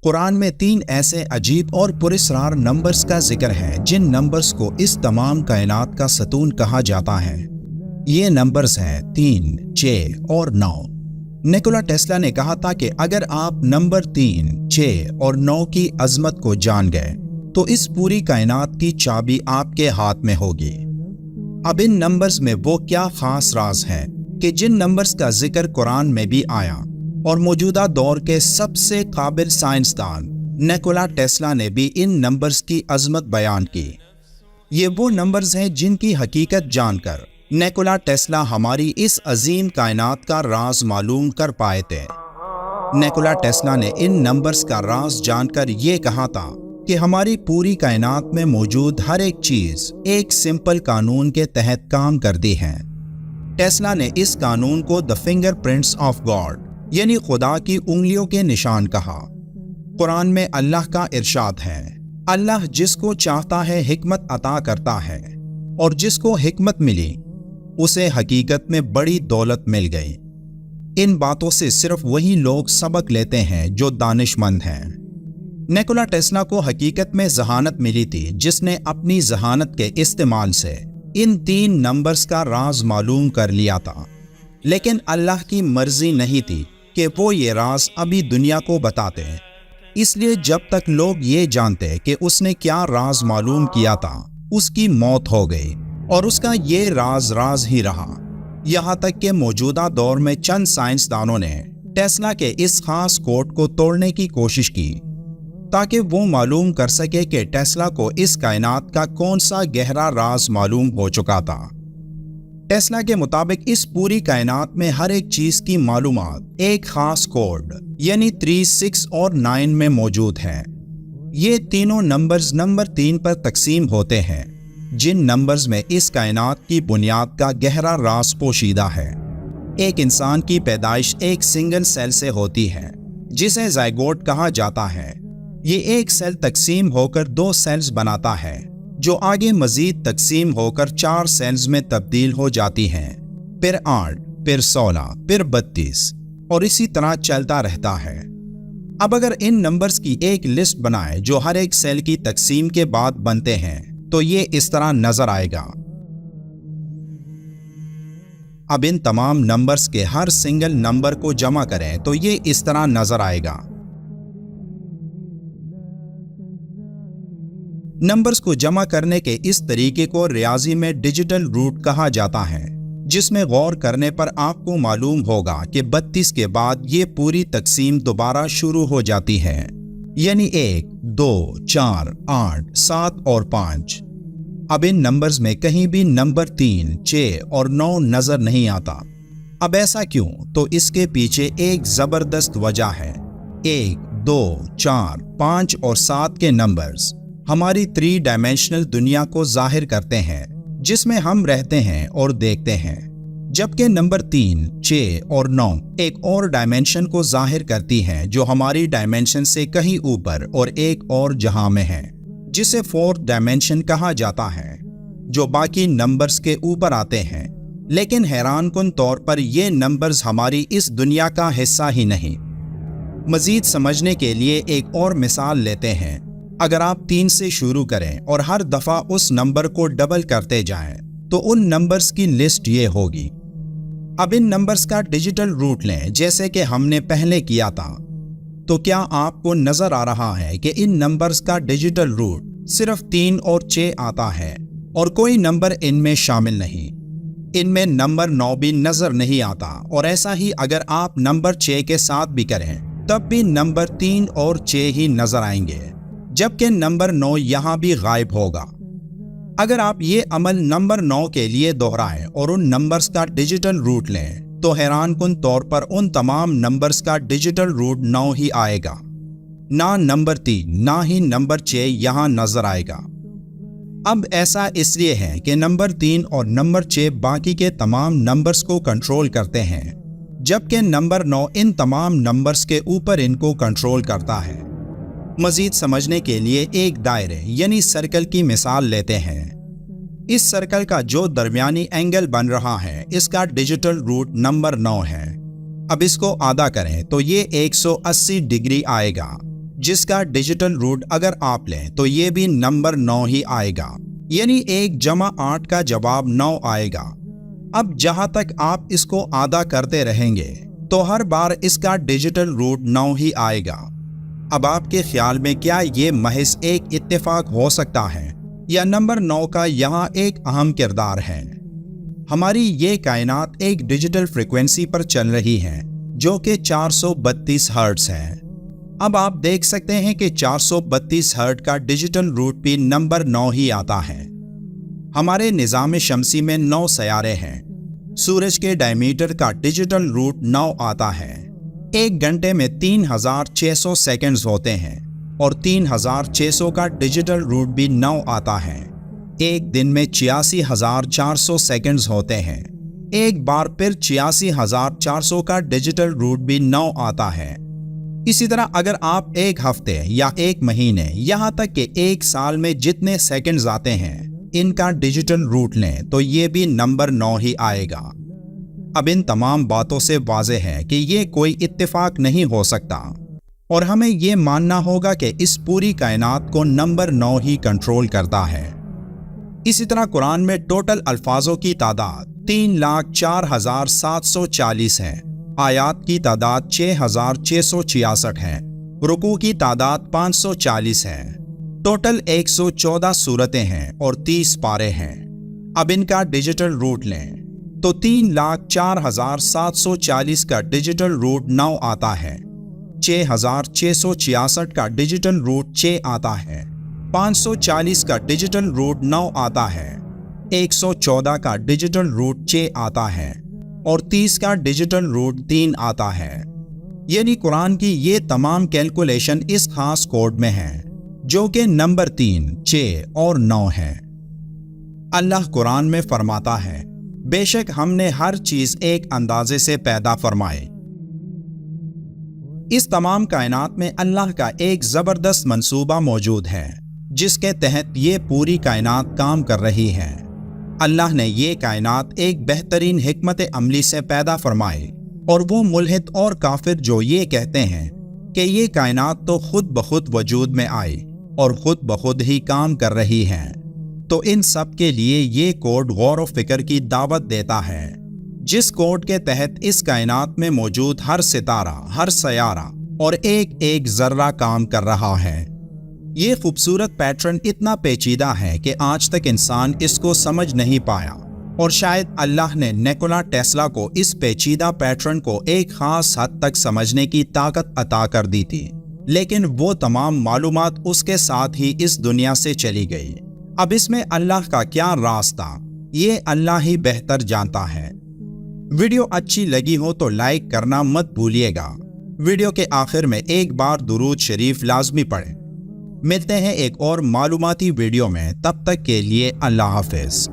قرآن میں 3 ایسے عجیب اور پراسرار نمبرز کا ذکر ہے جن نمبرز کو اس تمام کائنات کا ستون کہا جاتا ہے۔ یہ نمبرز ہیں 3، 6 اور 9۔ نیکولا ٹیسلا نے کہا تھا کہ اگر آپ نمبر 3، 6 اور 9 کی عظمت کو جان گئے تو اس پوری کائنات کی چابی آپ کے ہاتھ میں ہوگی۔ اب ان نمبرز میں وہ کیا خاص راز ہے کہ جن نمبرز کا ذکر قرآن میں بھی آیا اور موجودہ دور کے سب سے قابل سائنسدان نیکولا ٹیسلا نے بھی ان نمبرز کی عظمت بیان کی۔ یہ وہ نمبرز ہیں جن کی حقیقت جان کر نیکولا ٹیسلا ہماری اس عظیم کائنات کا راز معلوم کر پائے تھے۔ نیکولا ٹیسلا نے ان نمبرز کا راز جان کر یہ کہا تھا کہ ہماری پوری کائنات میں موجود ہر ایک چیز ایک سمپل قانون کے تحت کام کرتی ہے۔ ٹیسلا نے اس قانون کو دی فنگر پرنٹس آف گاڈ یعنی خدا کی انگلیوں کے نشان کہا۔ قرآن میں اللہ کا ارشاد ہے، اللہ جس کو چاہتا ہے حکمت عطا کرتا ہے، اور جس کو حکمت ملی اسے حقیقت میں بڑی دولت مل گئی۔ ان باتوں سے صرف وہی لوگ سبق لیتے ہیں جو دانش مند ہیں۔ نیکولا ٹیسلا کو حقیقت میں ذہانت ملی تھی جس نے اپنی ذہانت کے استعمال سے ان 3 نمبرز کا راز معلوم کر لیا تھا، لیکن اللہ کی مرضی نہیں تھی کہ وہ یہ راز ابھی دنیا کو بتاتے۔ اس لیے جب تک لوگ یہ جانتے کہ اس نے کیا راز معلوم کیا تھا اس کی موت ہو گئی اور اس کا یہ راز ہی رہا، یہاں تک کہ موجودہ دور میں چند سائنسدانوں نے ٹیسلا کے اس خاص کوڈ کو توڑنے کی کوشش کی تاکہ وہ معلوم کر سکے کہ ٹیسلا کو اس کائنات کا کون سا گہرا راز معلوم ہو چکا تھا۔ ٹیسلا کے مطابق اس پوری کائنات میں ہر ایک چیز کی معلومات ایک خاص کوڈ یعنی 3، 6 اور 9 میں موجود ہے۔ یہ تینوں نمبرز نمبر 3 پر تقسیم ہوتے ہیں، جن نمبرز میں اس کائنات کی بنیاد کا گہرا راز پوشیدہ ہے۔ ایک انسان کی پیدائش ایک سنگل سیل سے ہوتی ہے جسے زائگوٹ کہا جاتا ہے۔ یہ ایک سیل تقسیم ہو کر 2 سیلز بناتا ہے جو آگے مزید تقسیم ہو کر 4 سیلز میں تبدیل ہو جاتی ہیں، پھر 8، پھر 16، پھر 32 اور اسی طرح چلتا رہتا ہے۔ اب اگر ان نمبرز کی ایک لسٹ بنائے جو ہر ایک سیل کی تقسیم کے بعد بنتے ہیں تو یہ اس طرح نظر آئے گا۔ اب ان تمام نمبرز کے ہر سنگل نمبر کو جمع کریں تو یہ اس طرح نظر آئے گا۔ نمبرز کو جمع کرنے کے اس طریقے کو ریاضی میں ڈیجیٹل روٹ کہا جاتا ہے، جس میں غور کرنے پر آپ کو معلوم ہوگا کہ 32 کے بعد یہ پوری تقسیم دوبارہ شروع ہو جاتی ہے، یعنی 1، 2، 4، 8، 7 اور 5۔ اب ان نمبرز میں کہیں بھی نمبر 3، 6 اور 9 نظر نہیں آتا۔ اب ایسا کیوں؟ تو اس کے پیچھے ایک زبردست وجہ ہے۔ 1، 2، 4، 5 اور 7 کے نمبرز ہماری 3 ڈائمینشنل دنیا کو ظاہر کرتے ہیں جس میں ہم رہتے ہیں اور دیکھتے ہیں، جبکہ نمبر 3، 6 اور 9 ایک اور ڈائمینشن کو ظاہر کرتی ہیں جو ہماری ڈائمینشن سے کہیں اوپر اور ایک اور جہاں میں ہے، جسے 4th ڈائمینشن کہا جاتا ہے، جو باقی نمبرز کے اوپر آتے ہیں۔ لیکن حیران کن طور پر یہ نمبرز ہماری اس دنیا کا حصہ ہی نہیں۔ مزید سمجھنے کے لیے ایک اور مثال لیتے ہیں۔ اگر آپ 3 سے شروع کریں اور ہر دفعہ اس نمبر کو ڈبل کرتے جائیں تو ان نمبرز کی لسٹ یہ ہوگی۔ اب ان نمبرز کا ڈیجیٹل روٹ لیں جیسے کہ ہم نے پہلے کیا تھا، تو کیا آپ کو نظر آ رہا ہے کہ ان نمبرز کا ڈیجیٹل روٹ صرف 3 اور 6 آتا ہے اور کوئی نمبر ان میں شامل نہیں۔ ان میں نمبر 9 بھی نظر نہیں آتا، اور ایسا ہی اگر آپ نمبر 6 کے ساتھ بھی کریں تب بھی نمبر 3 اور 6 ہی نظر آئیں گے، جبکہ نمبر 9 یہاں بھی غائب ہوگا۔ اگر آپ یہ عمل نمبر 9 کے لیے دہرائیں اور ان نمبرز کا ڈیجیٹل روٹ لیں تو حیران کن طور پر ان تمام نمبرز کا ڈیجیٹل روٹ 9 ہی آئے گا، نہ نمبر 3 نہ ہی نمبر 6 یہاں نظر آئے گا۔ اب ایسا اس لیے ہے کہ نمبر 3 اور نمبر 6 باقی کے تمام نمبرز کو کنٹرول کرتے ہیں، جبکہ نمبر 9 ان تمام نمبرز کے اوپر ان کو کنٹرول کرتا ہے۔ مزید سمجھنے کے لیے ایک دائرے یعنی سرکل کی مثال لیتے ہیں۔ اس سرکل کا جو درمیانی اینگل بن رہا ہے اس کا ڈیجیٹل روٹ نمبر 9 ہے۔ اب اس کو آدھا کریں تو یہ 180 ڈگری آئے گا، جس کا ڈیجیٹل روٹ اگر آپ لیں تو یہ بھی نمبر 9 ہی آئے گا، یعنی 1 جمع 8 کا جواب 9 آئے گا۔ اب جہاں تک آپ اس کو آدھا کرتے رہیں گے تو ہر بار اس کا ڈیجیٹل روٹ 9 ہی آئے گا۔ اب آپ کے خیال میں کیا یہ محض ایک اتفاق ہو سکتا ہے یا نمبر 9 کا یہاں ایک اہم کردار ہے؟ ہماری یہ کائنات ایک ڈیجیٹل فریکوینسی پر چل رہی ہے جو کہ 432 ہرٹز ہے۔ اب آپ دیکھ سکتے ہیں کہ 432 ہرٹز کا ڈیجیٹل روٹ بھی نمبر 9 ہی آتا ہے۔ ہمارے نظام شمسی میں 9 سیارے ہیں۔ سورج کے ڈائمیٹر کا ڈیجیٹل روٹ 9 آتا ہے۔ 1 گھنٹے میں 3600 سیکنڈز ہوتے ہیں اور 3600 کا ڈیجیٹل روٹ بھی 9 آتا ہے۔ ایک دن میں 86400 سیکنڈز ہوتے ہیں۔ ایک بار پھر 86400 کا ڈیجیٹل روٹ بھی 9 آتا ہے۔ اسی طرح اگر آپ ایک ہفتے یا ایک مہینے یہاں تک کہ 1 سال میں جتنے سیکنڈز آتے ہیں ان کا ڈیجیٹل روٹ لیں تو یہ بھی نمبر 9 ہی آئے گا۔ اب ان تمام باتوں سے واضح ہے کہ یہ کوئی اتفاق نہیں ہو سکتا اور ہمیں یہ ماننا ہوگا کہ اس پوری کائنات کو نمبر 9 ہی کنٹرول کرتا ہے۔ اسی طرح قرآن میں ٹوٹل الفاظوں کی تعداد 3,04,740 ہے، آیات کی تعداد 6,666 ہے، رکوع کی تعداد 540 ہے، ٹوٹل 114 سورتیں ہیں اور 30 پارے ہیں۔ اب ان کا ڈیجیٹل روٹ لیں تو 3,04,740 کا ڈیجیٹل روٹ 9 آتا ہے، 6,666 کا ڈیجیٹل روٹ 6 آتا ہے، 540 کا ڈیجیٹل روٹ 9 آتا ہے، 114 کا ڈیجیٹل روٹ 6 آتا ہے اور 30 کا ڈیجیٹل روٹ 3 آتا ہے۔ یعنی قرآن کی یہ تمام کیلکولیشن اس خاص کوڈ میں ہے جو کہ نمبر 3، 6 اور 9 ہے۔ اللہ قرآن میں فرماتا ہے، بے شک ہم نے ہر چیز ایک اندازے سے پیدا فرمائے۔ اس تمام کائنات میں اللہ کا ایک زبردست منصوبہ موجود ہے جس کے تحت یہ پوری کائنات کام کر رہی ہے۔ اللہ نے یہ کائنات ایک بہترین حکمت عملی سے پیدا فرمائی اور وہ ملحد اور کافر جو یہ کہتے ہیں کہ یہ کائنات تو خود بخود وجود میں آئی اور خود بخود ہی کام کر رہی ہے، تو ان سب کے لیے یہ کوڈ غور و فکر کی دعوت دیتا ہے، جس کوڈ کے تحت اس کائنات میں موجود ہر ستارہ، ہر سیارہ اور ایک ایک ذرہ کام کر رہا ہے۔ یہ خوبصورت پیٹرن اتنا پیچیدہ ہے کہ آج تک انسان اس کو سمجھ نہیں پایا اور شاید اللہ نے نیکولا ٹیسلا کو اس پیچیدہ پیٹرن کو ایک خاص حد تک سمجھنے کی طاقت عطا کر دی تھی، لیکن وہ تمام معلومات اس کے ساتھ ہی اس دنیا سے چلی گئی۔ اب اس میں اللہ کا کیا راز تھا یہ اللہ ہی بہتر جانتا ہے۔ ویڈیو اچھی لگی ہو تو لائک کرنا مت بھولیے گا۔ ویڈیو کے آخر میں ایک بار درود شریف لازمی پڑھیں۔ ملتے ہیں ایک اور معلوماتی ویڈیو میں، تب تک کے لیے اللہ حافظ۔